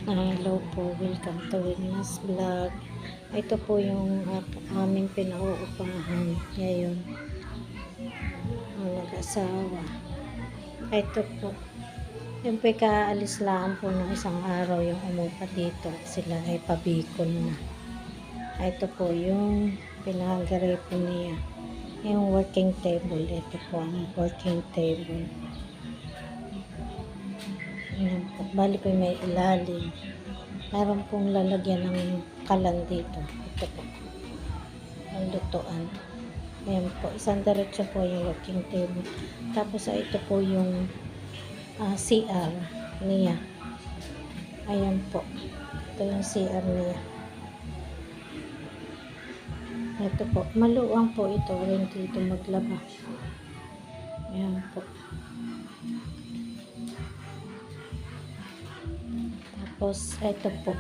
Hello po, welcome to Witness Vlog. Ito po yung aming pinauupahan ngayon, ang nag-asawa. Ito po, yung kaalis lang po ng isang araw yung umupa dito at sila ay pabikon na. Ito po yung pinagaripo niya, yung working table. Ito po ang working table. Ayan po. Bali po may ilalim. Meron pong lalagyan ng kalan dito. Ito po. Ang lutuan. Ayan po. Isang diretso po yung working table. Tapos ito po yung CR niya. Ayan po. Ito yung CR niya. Ito po. Maluwang po ito. Rin dito maglaba. Ayan po. Tapos, ito po.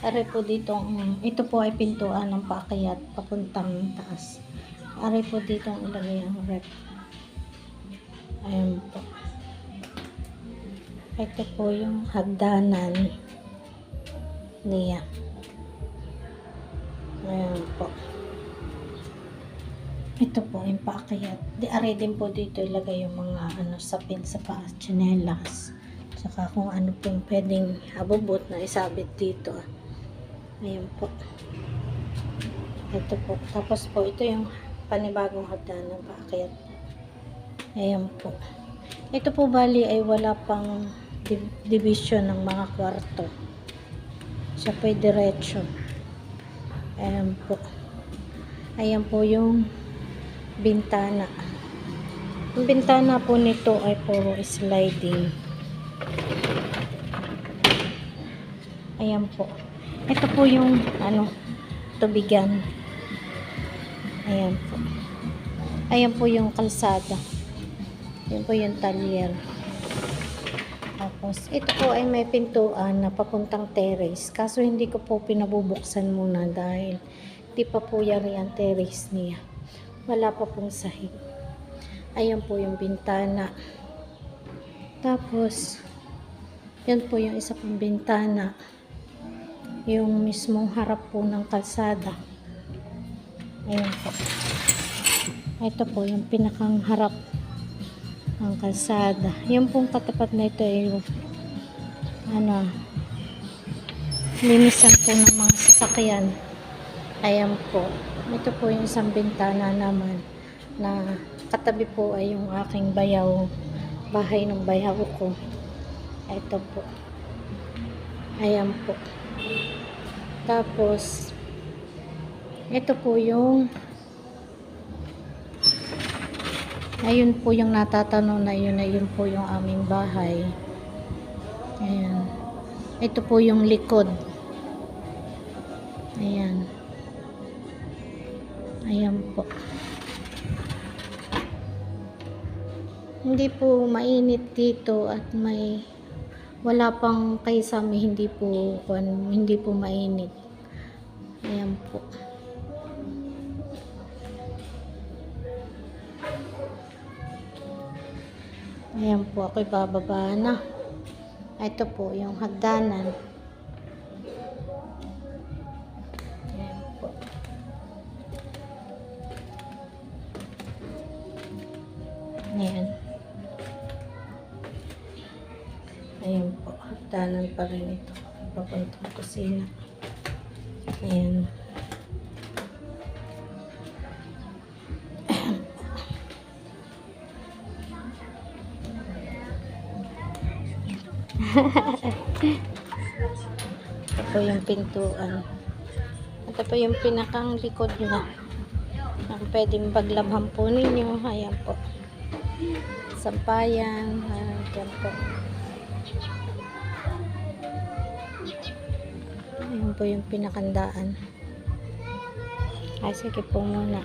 Aray po dito, ito po ay pintuan ng paakyat papuntang taas. Aray po dito ang ilagay ang rep. Ayan po. Ito po yung hagdanan niya. Ayan po. Ito po yung paakyat. Aray din po dito ilagay yung mga sapin sa paa, tsinelas. Saka kung ano pong pwedeng abubot na isabit dito. Ayan po. Ito po. Tapos po, ito yung panibagong hagdanan ng paakyat. Ayan po. Ito po bali ay wala pang division ng mga kwarto. Siya po ay diretso. Ayan po. Ayan po yung bintana. Yung bintana po nito ay puro sliding. Ayan po. Ito po yung tubigan. Ayan po. Ayan po yung kalsada. Ayan po yung talyer. Tapos, ito po ay may pintuan na papuntang terrace. Kaso hindi ko po pinabubuksan muna dahil di pa po yari ang terrace niya. Wala pa pong sahig. Ayan po yung bintana. Tapos, yan po yung isa pang bintana. Yung mismong harap po ng kalsada. Ayan po. Ito po yung pinakang harap ng kalsada. Yung pong katapat na ito ay linisan po ng mga sasakyan. Ayan po. Ito po yung isang bintana naman na katabi po ay yung aking bayaw. Bahay ng bayaw ko. Ito po. Ayan po. Tapos, ito po yung ayun po yung natatanong na yun, ayun po yung aming bahay. Ayan. Ito po yung likod. Ayan. Ayan po. Hindi po mainit dito at wala pang kaysami, hindi po mainit. Ayan po. Ayan po, ako'y bababa na. Ito po yung hagdanan. Ayan po. Ayan. Ayan po, hagdanan pa rin ito. Papuntang kusina. Ayan. Ito po yung pintuan. Ito po yung pinakang likod na. Ang pwedeng paglabhan po ninyo. Ayan po. Sampayan. Ayan po. Ayan po yung pinakandaan. Ay, sige po muna.